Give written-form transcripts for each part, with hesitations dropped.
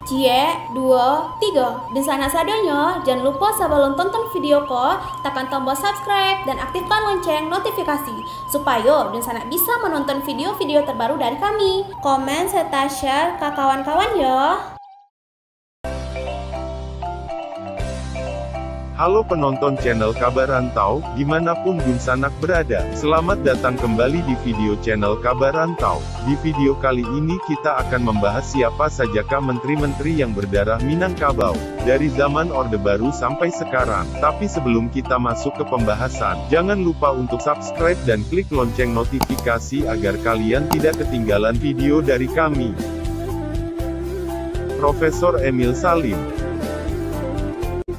Cie, 2, 3. Dan sana sadanya, jangan lupa sebelum tonton video ko, tekan tombol subscribe dan aktifkan lonceng notifikasi supaya dan sana bisa menonton video-video terbaru dari kami. Komen serta share ke kawan-kawan ya. Halo penonton channel Kabar Rantau, dimanapun Gun Sanak berada. Selamat datang kembali di video channel Kabar Rantau. Di video kali ini kita akan membahas siapa sajakah menteri-menteri yang berdarah Minangkabau, dari zaman Orde Baru sampai sekarang. Tapi sebelum kita masuk ke pembahasan, jangan lupa untuk subscribe dan klik lonceng notifikasi agar kalian tidak ketinggalan video dari kami. Profesor Emil Salim.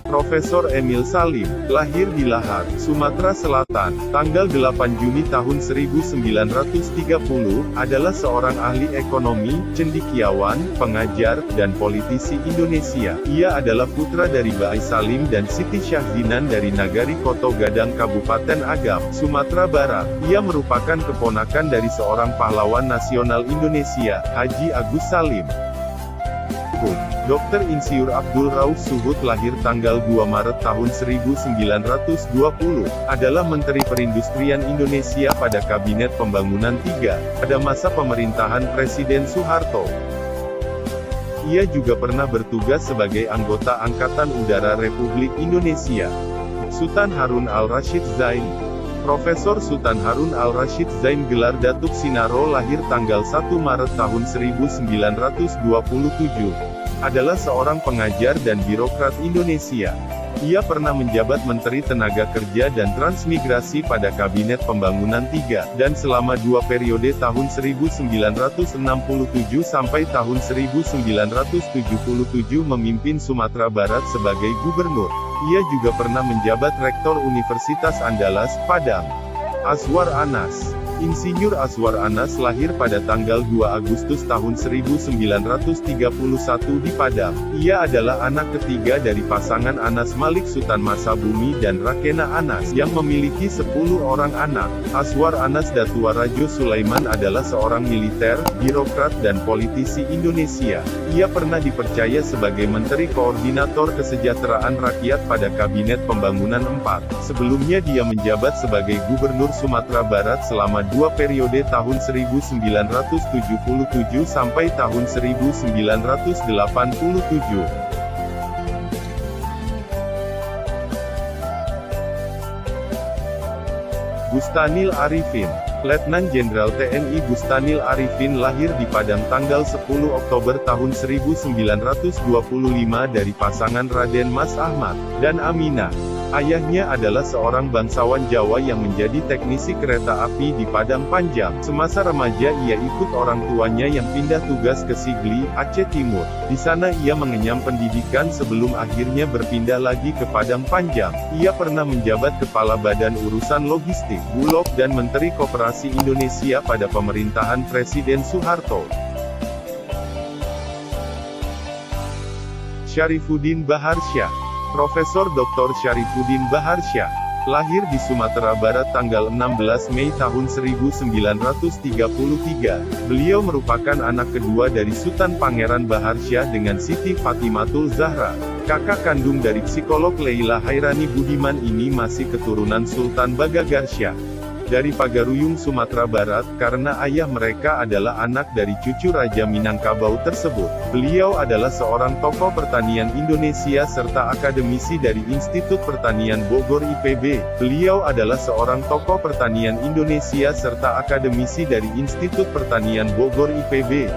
Profesor Emil Salim, lahir di Lahar, Sumatera Selatan, tanggal 8 Juni tahun 1930, adalah seorang ahli ekonomi, cendekiawan, pengajar, dan politisi Indonesia. Ia adalah putra dari Baai Salim dan Siti Syahzinan dari Nagari Koto Gadang Kabupaten Agam, Sumatera Barat. Ia merupakan keponakan dari seorang pahlawan nasional Indonesia, Haji Agus Salim. Dr. Insinyur Abdul Rauf Suhut lahir tanggal 2 Maret tahun 1920, adalah Menteri Perindustrian Indonesia pada Kabinet Pembangunan III, pada masa pemerintahan Presiden Soeharto. Ia juga pernah bertugas sebagai anggota Angkatan Udara Republik Indonesia. Sultan Harun al-Rashid Zain. Profesor Sultan Harun al-Rashid Zain gelar Datuk Sinaro lahir tanggal 1 Maret tahun 1927. Adalah seorang pengajar dan birokrat Indonesia. Ia pernah menjabat Menteri Tenaga Kerja dan Transmigrasi pada Kabinet Pembangunan III, dan selama 2 periode tahun 1967 sampai tahun 1977 memimpin Sumatera Barat sebagai gubernur. Ia juga pernah menjabat Rektor Universitas Andalas, Padang. Azwar Anas. Insinyur Azwar Anas lahir pada tanggal 2 Agustus tahun 1931 di Padang. Ia adalah anak ketiga dari pasangan Anas Malik Sultan Masabumi dan Rakena Anas, yang memiliki 10 orang anak. Azwar Anas Datua Rajo Sulaiman adalah seorang militer, birokrat dan politisi Indonesia. Ia pernah dipercaya sebagai Menteri Koordinator Kesejahteraan Rakyat pada Kabinet Pembangunan IV. Sebelumnya dia menjabat sebagai Gubernur Sumatera Barat selama 2 periode tahun 1977 sampai tahun 1987. Bustanil Arifin. Letnan Jenderal TNI Bustanil Arifin lahir di Padang tanggal 10 Oktober tahun 1925 dari pasangan Raden Mas Ahmad dan Aminah. Ayahnya adalah seorang bangsawan Jawa yang menjadi teknisi kereta api di Padang Panjang. Semasa remaja ia ikut orang tuanya yang pindah tugas ke Sigli, Aceh Timur. Di sana ia mengenyam pendidikan sebelum akhirnya berpindah lagi ke Padang Panjang. Ia pernah menjabat Kepala Badan Urusan Logistik, Bulog dan Menteri Koperasi Indonesia pada pemerintahan Presiden Soeharto. Syarifuddin Baharsyah. Profesor Dr. Syarifuddin Baharsyah, lahir di Sumatera Barat tanggal 16 Mei tahun 1933. Beliau merupakan anak kedua dari Sultan Pangeran Baharsyah dengan Siti Fatimatul Zahra. Kakak kandung dari psikolog Leila Hairani Budiman ini masih keturunan Sultan Bagagarsya dari Pagaruyung, Sumatera Barat, karena ayah mereka adalah anak dari cucu Raja Minangkabau tersebut. Beliau adalah seorang tokoh pertanian Indonesia serta akademisi dari Institut Pertanian Bogor IPB. Beliau adalah seorang tokoh pertanian Indonesia serta akademisi dari Institut Pertanian Bogor IPB.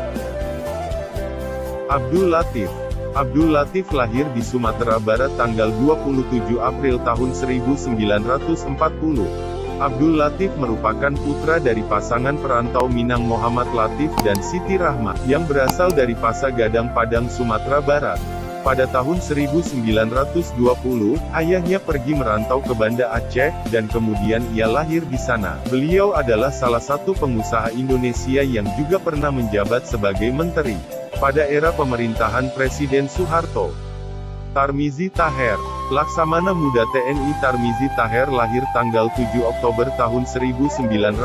Abdul Latif. Abdul Latif lahir di Sumatera Barat tanggal 27 April tahun 1940. Abdul Latif merupakan putra dari pasangan perantau Minang Muhammad Latif dan Siti Rahmat, yang berasal dari Pasagadang Padang, Sumatera Barat. Pada tahun 1920, ayahnya pergi merantau ke Banda Aceh, dan kemudian ia lahir di sana. Beliau adalah salah satu pengusaha Indonesia yang juga pernah menjabat sebagai menteri pada era pemerintahan Presiden Soeharto. Tarmizi Taher. Laksamana Muda TNI Tarmizi Taher lahir tanggal 7 Oktober tahun 1936,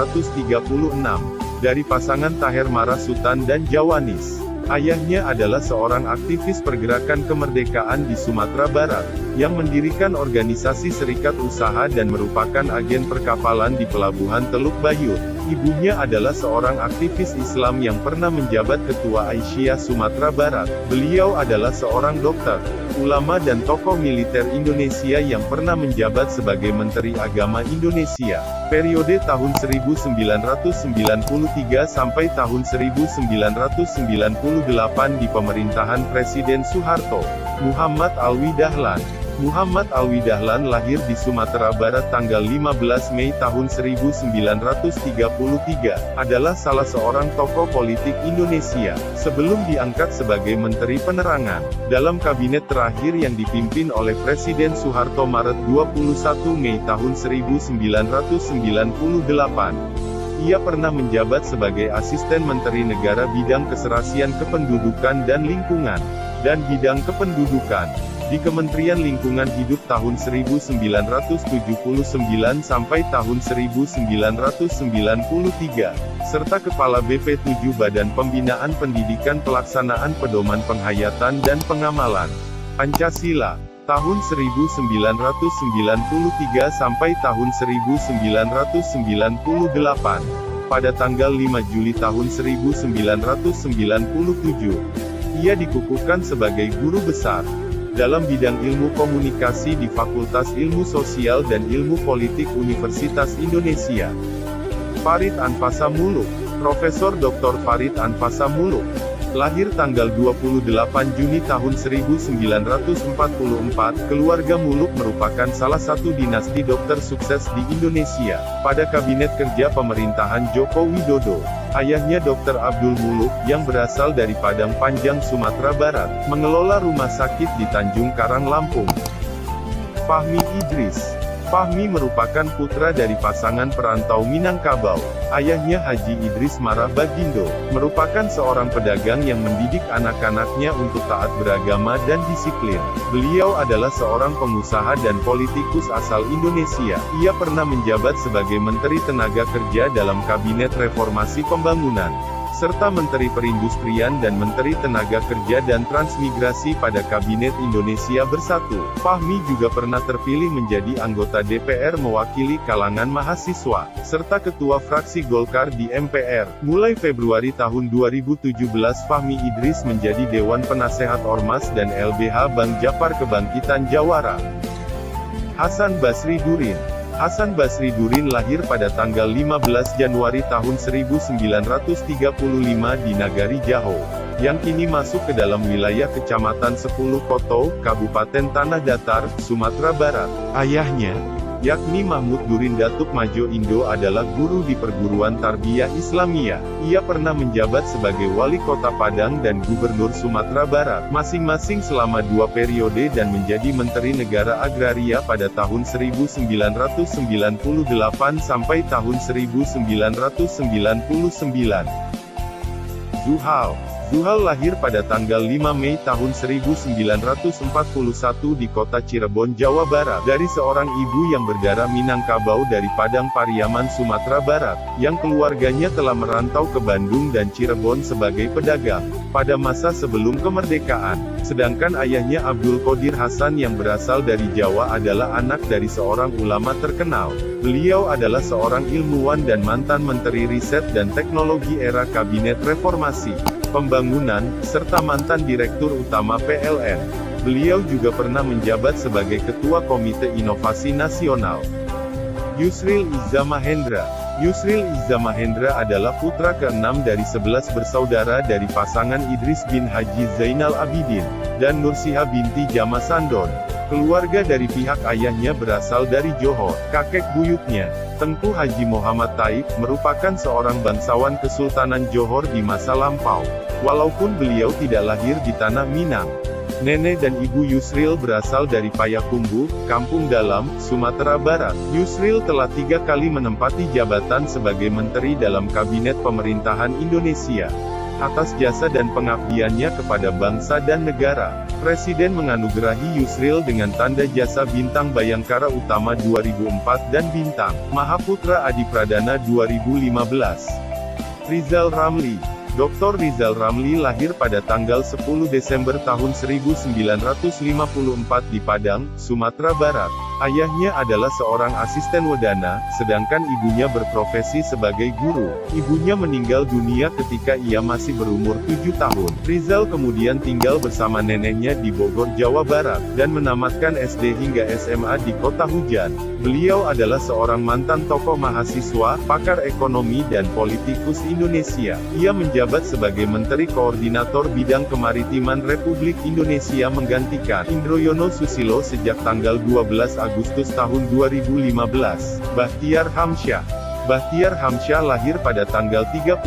dari pasangan Taher Mara Sultan dan Jawanis. Ayahnya adalah seorang aktivis pergerakan kemerdekaan di Sumatera Barat, yang mendirikan organisasi serikat usaha dan merupakan agen perkapalan di Pelabuhan Teluk Bayur. Ibunya adalah seorang aktivis Islam yang pernah menjabat Ketua Aisyah Sumatera Barat. Beliau adalah seorang dokter, ulama dan tokoh militer Indonesia yang pernah menjabat sebagai Menteri Agama Indonesia, periode tahun 1993 sampai tahun 1998 di pemerintahan Presiden Soeharto. Muhammad Alwi Dahlan. Muhammad Alwi Dahlan lahir di Sumatera Barat tanggal 15 Mei tahun 1933, adalah salah seorang tokoh politik Indonesia, sebelum diangkat sebagai Menteri Penerangan, dalam kabinet terakhir yang dipimpin oleh Presiden Soeharto Maret 21 Mei tahun 1998. Ia pernah menjabat sebagai Asisten Menteri Negara Bidang Keserasian Kependudukan dan Lingkungan, dan Bidang Kependudukan, di Kementerian Lingkungan Hidup tahun 1979 sampai tahun 1993, serta Kepala BP7 Badan Pembinaan Pendidikan Pelaksanaan Pedoman Penghayatan dan Pengamalan Pancasila, tahun 1993 sampai tahun 1998. Pada tanggal 5 Juli tahun 1997, ia dikukuhkan sebagai guru besar dalam bidang ilmu komunikasi di Fakultas Ilmu Sosial dan Ilmu Politik Universitas Indonesia. Farid Anfasa Muluk. Profesor Dr. Farid Anfasa Muluk lahir tanggal 28 Juni tahun 1944, keluarga Muluk merupakan salah satu dinasti dokter sukses di Indonesia, pada Kabinet Kerja Pemerintahan Joko Widodo. Ayahnya Dr. Abdul Muluk, yang berasal dari Padang Panjang, Sumatera Barat, mengelola rumah sakit di Tanjung Karang, Lampung. Fahmi Idris. Fahmi merupakan putra dari pasangan perantau Minangkabau. Ayahnya Haji Idris Marah Bagindo, merupakan seorang pedagang yang mendidik anak-anaknya untuk taat beragama dan disiplin. Beliau adalah seorang pengusaha dan politikus asal Indonesia. Ia pernah menjabat sebagai Menteri Tenaga Kerja dalam Kabinet Reformasi Pembangunan, serta Menteri Perindustrian dan Menteri Tenaga Kerja dan Transmigrasi pada Kabinet Indonesia Bersatu. Fahmi juga pernah terpilih menjadi anggota DPR mewakili kalangan mahasiswa, serta Ketua Fraksi Golkar di MPR. Mulai Februari tahun 2017 Fahmi Idris menjadi Dewan Penasehat Ormas dan LBH Bank Jafar Kebangkitan Jawara. Hasan Basri Durin. Hasan Basri Durin lahir pada tanggal 15 Januari tahun 1935 di Nagari Jaho, yang kini masuk ke dalam wilayah Kecamatan 10 Koto, Kabupaten Tanah Datar, Sumatera Barat. Ayahnya, yakni Mahmud Durin Datuk Majo Indo, adalah guru di Perguruan Tarbiyah Islamiyah. Ia pernah menjabat sebagai Wali Kota Padang dan Gubernur Sumatera Barat, masing-masing selama 2 periode, dan menjadi Menteri Negara Agraria pada tahun 1998 sampai tahun 1999. Zuhal. Zuhal lahir pada tanggal 5 Mei tahun 1941 di kota Cirebon, Jawa Barat, dari seorang ibu yang berdarah Minangkabau dari Padang Pariaman, Sumatera Barat, yang keluarganya telah merantau ke Bandung dan Cirebon sebagai pedagang pada masa sebelum kemerdekaan. Sedangkan ayahnya Abdul Qadir Hasan yang berasal dari Jawa adalah anak dari seorang ulama terkenal. Beliau adalah seorang ilmuwan dan mantan Menteri Riset dan Teknologi era Kabinet Reformasi Pembangunan, serta mantan Direktur Utama PLN. Beliau juga pernah menjabat sebagai Ketua Komite Inovasi Nasional. Yusril Iza Mahendra. Yusril Iza Mahendra adalah putra ke-6 dari 11 bersaudara dari pasangan Idris bin Haji Zainal Abidin dan Nursiha binti Jama Sandon. Keluarga dari pihak ayahnya berasal dari Johor. Kakek buyutnya, Tengku Haji Muhammad Taib, merupakan seorang bangsawan Kesultanan Johor di masa lampau, walaupun beliau tidak lahir di tanah Minang. Nenek dan ibu Yusril berasal dari Payakumbuh, Kampung Dalam, Sumatera Barat. Yusril telah 3 kali menempati jabatan sebagai menteri dalam Kabinet Pemerintahan Indonesia. Atas jasa dan pengabdiannya kepada bangsa dan negara, Presiden menganugerahi Yusril dengan tanda jasa Bintang Bayangkara Utama 2004 dan Bintang Mahaputra Adi Pradana 2015. Rizal Ramli. Dr. Rizal Ramli lahir pada tanggal 10 Desember tahun 1954 di Padang, Sumatera Barat. Ayahnya adalah seorang asisten wedana, sedangkan ibunya berprofesi sebagai guru. Ibunya meninggal dunia ketika ia masih berumur 7 tahun. Rizal kemudian tinggal bersama neneknya di Bogor, Jawa Barat, dan menamatkan SD hingga SMA di Kota Hujan. Beliau adalah seorang mantan tokoh mahasiswa, pakar ekonomi dan politikus Indonesia. Ia menjabat sebagai Menteri Koordinator Bidang Kemaritiman Republik Indonesia menggantikan Indroyono Susilo sejak tanggal 12 Agustus tahun 2015. Bahtiar Hamsyah. Bahtiar Hamsyah lahir pada tanggal 31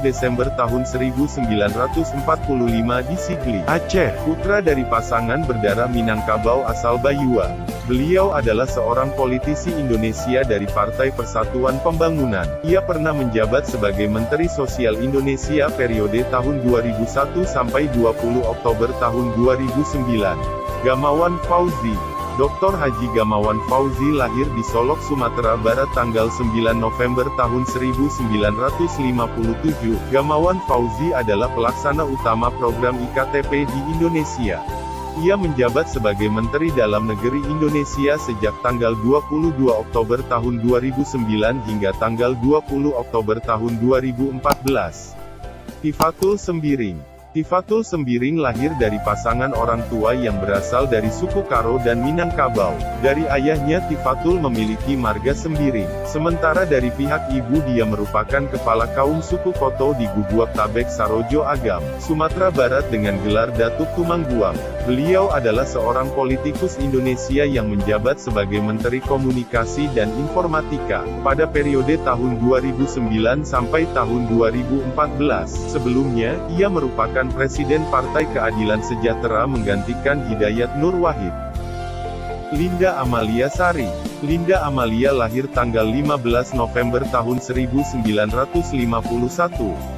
Desember tahun 1945 di Sigli, Aceh, putra dari pasangan berdarah Minangkabau asal Bayua. Beliau adalah seorang politisi Indonesia dari Partai Persatuan Pembangunan. Ia pernah menjabat sebagai Menteri Sosial Indonesia periode tahun 2001 sampai 20 Oktober tahun 2009. Gamawan Fauzi. Dr. Haji Gamawan Fauzi lahir di Solok, Sumatera Barat tanggal 9 November tahun 1957. Gamawan Fauzi adalah pelaksana utama program IKTP di Indonesia. Ia menjabat sebagai Menteri Dalam Negeri Indonesia sejak tanggal 22 Oktober tahun 2009 hingga tanggal 20 Oktober tahun 2014. Tifatul Sembiring. Tifatul Sembiring lahir dari pasangan orang tua yang berasal dari suku Karo dan Minangkabau. Dari ayahnya Tifatul memiliki marga Sembiring, sementara dari pihak ibu dia merupakan kepala kaum suku Koto di Guguak Tabek Sarojo Agam, Sumatera Barat dengan gelar Datuk Tumangguang. Beliau adalah seorang politikus Indonesia yang menjabat sebagai Menteri Komunikasi dan Informatika pada periode tahun 2009 sampai tahun 2014. Sebelumnya, ia merupakan Presiden Partai Keadilan Sejahtera menggantikan Hidayat Nur Wahid. Linda Amalia Sari. Linda Amalia lahir tanggal 15 November tahun 1951,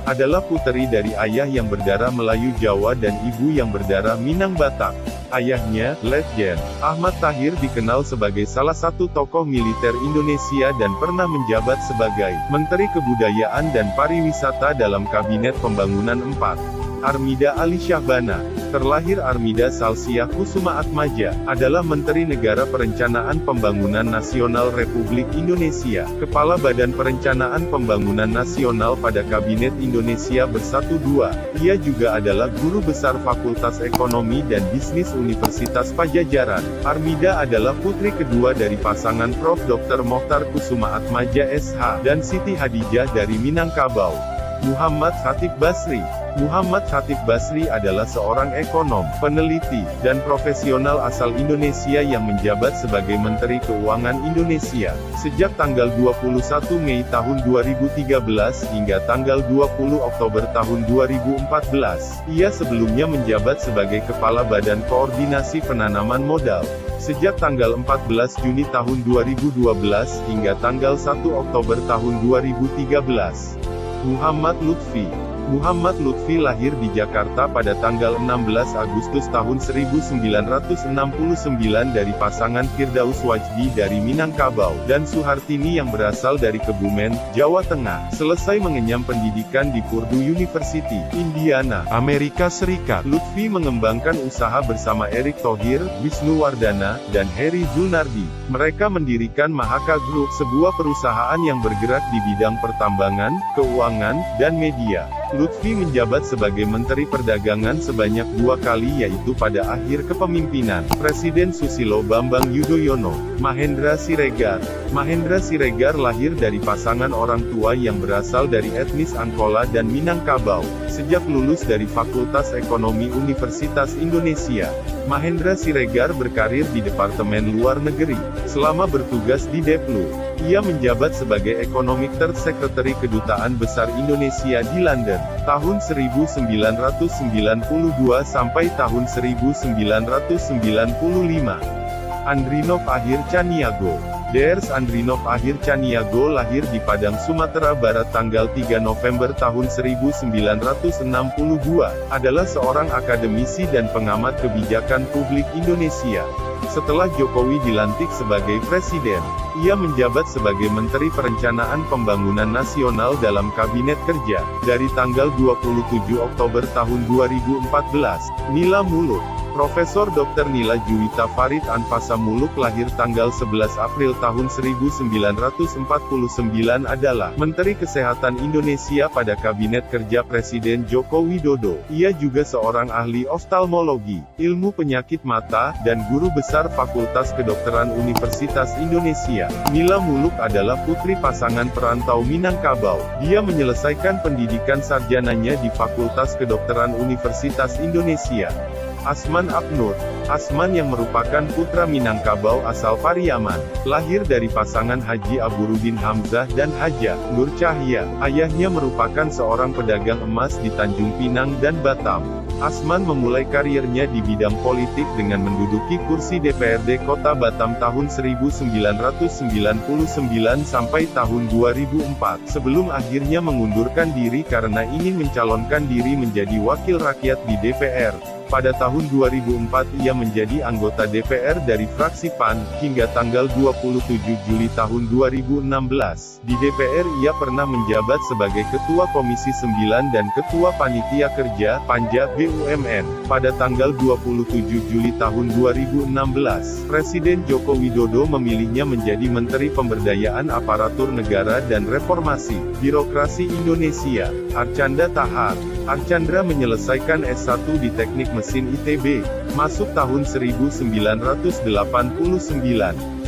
adalah puteri dari ayah yang berdarah Melayu Jawa dan ibu yang berdarah Minang Batak. Ayahnya, Letjen Ahmad Tahir, dikenal sebagai salah satu tokoh militer Indonesia dan pernah menjabat sebagai Menteri Kebudayaan dan Pariwisata dalam Kabinet Pembangunan 4. Armida Ali Syahbana. Terlahir Armida Salsiah Kusuma Atmaja, adalah Menteri Negara Perencanaan Pembangunan Nasional Republik Indonesia, Kepala Badan Perencanaan Pembangunan Nasional pada Kabinet Indonesia Bersatu II. Ia juga adalah Guru Besar Fakultas Ekonomi dan Bisnis Universitas Pajajaran. Armida adalah putri kedua dari pasangan Prof. Dr. Mokhtar Kusuma Atmaja SH, dan Siti Hadijah dari Minangkabau. Muhammad Khatib Basri. Muhammad Khatib Basri adalah seorang ekonom, peneliti, dan profesional asal Indonesia yang menjabat sebagai Menteri Keuangan Indonesia sejak tanggal 21 Mei tahun 2013 hingga tanggal 20 Oktober tahun 2014. Ia sebelumnya menjabat sebagai Kepala Badan Koordinasi Penanaman Modal sejak tanggal 14 Juni tahun 2012 hingga tanggal 1 Oktober tahun 2013. Muhammad Lutfi. Muhammad Lutfi lahir di Jakarta pada tanggal 16 Agustus tahun 1969 dari pasangan Firdaus Wajdi dari Minangkabau dan Suhartini yang berasal dari Kebumen, Jawa Tengah. Selesai mengenyam pendidikan di Purdue University, Indiana, Amerika Serikat, Lutfi mengembangkan usaha bersama Erick Thohir, Wisnu Wardana, dan Heri Zulnardi. Mereka mendirikan Mahaka Group, sebuah perusahaan yang bergerak di bidang pertambangan, keuangan, dan media. Lutfi menjabat sebagai Menteri Perdagangan sebanyak 2 kali, yaitu pada akhir kepemimpinan Presiden Susilo Bambang Yudhoyono. Mahendra Siregar. Mahendra Siregar lahir dari pasangan orang tua yang berasal dari etnis Angkola dan Minangkabau. Sejak lulus dari Fakultas Ekonomi Universitas Indonesia, Mahendra Siregar berkarir di Departemen Luar Negeri. Selama bertugas di Deplu, ia menjabat sebagai Economic Third Secretary Kedutaan Besar Indonesia di London, tahun 1992 sampai tahun 1995. Andrinov Akhir Caniago. Ders Andrinov Akhir Caniago lahir di Padang, Sumatera Barat tanggal 3 November tahun 1962, adalah seorang akademisi dan pengamat kebijakan publik Indonesia. Setelah Jokowi dilantik sebagai presiden, ia menjabat sebagai Menteri Perencanaan Pembangunan Nasional dalam Kabinet Kerja, dari tanggal 27 Oktober tahun 2014. Nila Muluk. Profesor Dr. Nila Juwita Farid Anfasa Muluk lahir tanggal 11 April tahun 1949 adalah Menteri Kesehatan Indonesia pada Kabinet Kerja Presiden Joko Widodo. Ia juga seorang ahli oftalmologi, ilmu penyakit mata, dan guru besar Fakultas Kedokteran Universitas Indonesia. Nila Muluk adalah putri pasangan perantau Minangkabau. Dia menyelesaikan pendidikan sarjananya di Fakultas Kedokteran Universitas Indonesia. Asman Abnur. Asman yang merupakan putra Minangkabau asal Pariaman, lahir dari pasangan Haji Aburudin Hamzah dan Haja Nur Cahya. Ayahnya merupakan seorang pedagang emas di Tanjung Pinang dan Batam. Asman memulai karirnya di bidang politik dengan menduduki kursi DPRD Kota Batam tahun 1999 sampai tahun 2004, sebelum akhirnya mengundurkan diri karena ingin mencalonkan diri menjadi wakil rakyat di DPR. Pada tahun 2004 ia menjadi anggota DPR dari fraksi PAN, hingga tanggal 27 Juli tahun 2016. Di DPR ia pernah menjabat sebagai Ketua Komisi 9 dan Ketua Panitia Kerja, Panja, BUMN. Pada tanggal 27 Juli tahun 2016, Presiden Joko Widodo memilihnya menjadi Menteri Pemberdayaan Aparatur Negara dan Reformasi Birokrasi Indonesia. Archandra Tahar. Archandra menyelesaikan S1 di Teknik Mesin ITB, masuk tahun 1989.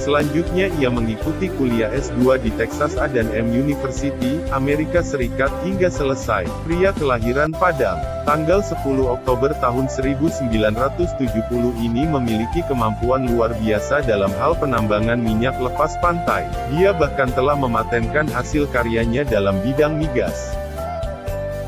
Selanjutnya ia mengikuti kuliah S2 di Texas A&M University, Amerika Serikat hingga selesai. Pria kelahiran Padang, tanggal 10 Oktober tahun 1970 ini memiliki kemampuan luar biasa dalam hal penambangan minyak lepas pantai. Dia bahkan telah mematenkan hasil karyanya dalam bidang migas.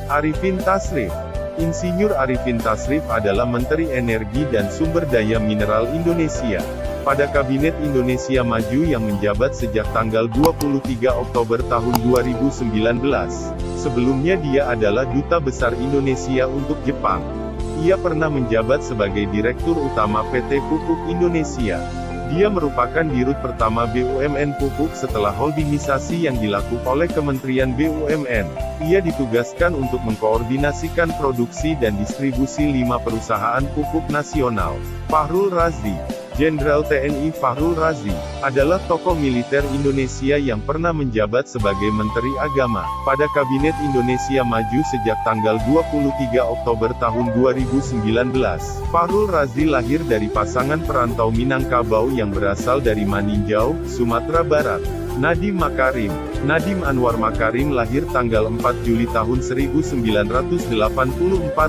Arifin Tasrif. Insinyur Arifin Tasrif adalah Menteri Energi dan Sumber Daya Mineral Indonesia pada Kabinet Indonesia Maju yang menjabat sejak tanggal 23 Oktober tahun 2019. Sebelumnya dia adalah Duta Besar Indonesia untuk Jepang. Ia pernah menjabat sebagai Direktur Utama PT Pupuk Indonesia. Dia merupakan dirut pertama BUMN Pupuk setelah holdingisasi yang dilakukan oleh Kementerian BUMN. Ia ditugaskan untuk mengkoordinasikan produksi dan distribusi 5 perusahaan pupuk nasional. Fahrul Razi. Jenderal TNI Fahrul Razi adalah tokoh militer Indonesia yang pernah menjabat sebagai Menteri Agama pada Kabinet Indonesia Maju sejak tanggal 23 Oktober tahun 2019. Fahrul Razi lahir dari pasangan perantau Minangkabau yang berasal dari Maninjau, Sumatera Barat. Nadiem Makarim. Nadiem Anwar Makarim lahir tanggal 4 Juli tahun 1984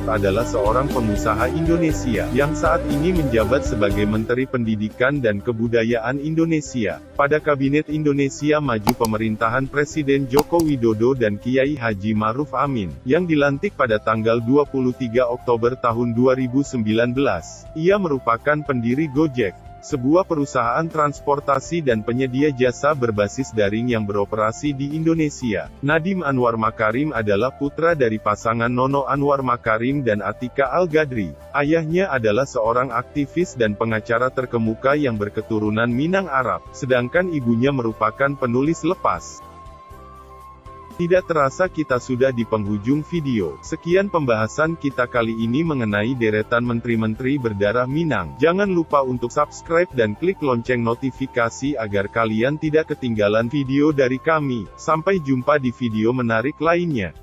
adalah seorang pengusaha Indonesia yang saat ini menjabat sebagai Menteri Pendidikan dan Kebudayaan Indonesia pada Kabinet Indonesia Maju pemerintahan Presiden Joko Widodo dan Kiai Haji Ma'ruf Amin yang dilantik pada tanggal 23 Oktober tahun 2019. Ia merupakan pendiri Gojek, sebuah perusahaan transportasi dan penyedia jasa berbasis daring yang beroperasi di Indonesia. Nadiem Anwar Makarim adalah putra dari pasangan Nono Anwar Makarim dan Atika Al-Gadri. Ayahnya adalah seorang aktivis dan pengacara terkemuka yang berketurunan Minang Arab, sedangkan ibunya merupakan penulis lepas. Tidak terasa kita sudah di penghujung video. Sekian pembahasan kita kali ini mengenai deretan menteri-menteri berdarah Minang. Jangan lupa untuk subscribe dan klik lonceng notifikasi agar kalian tidak ketinggalan video dari kami. Sampai jumpa di video menarik lainnya.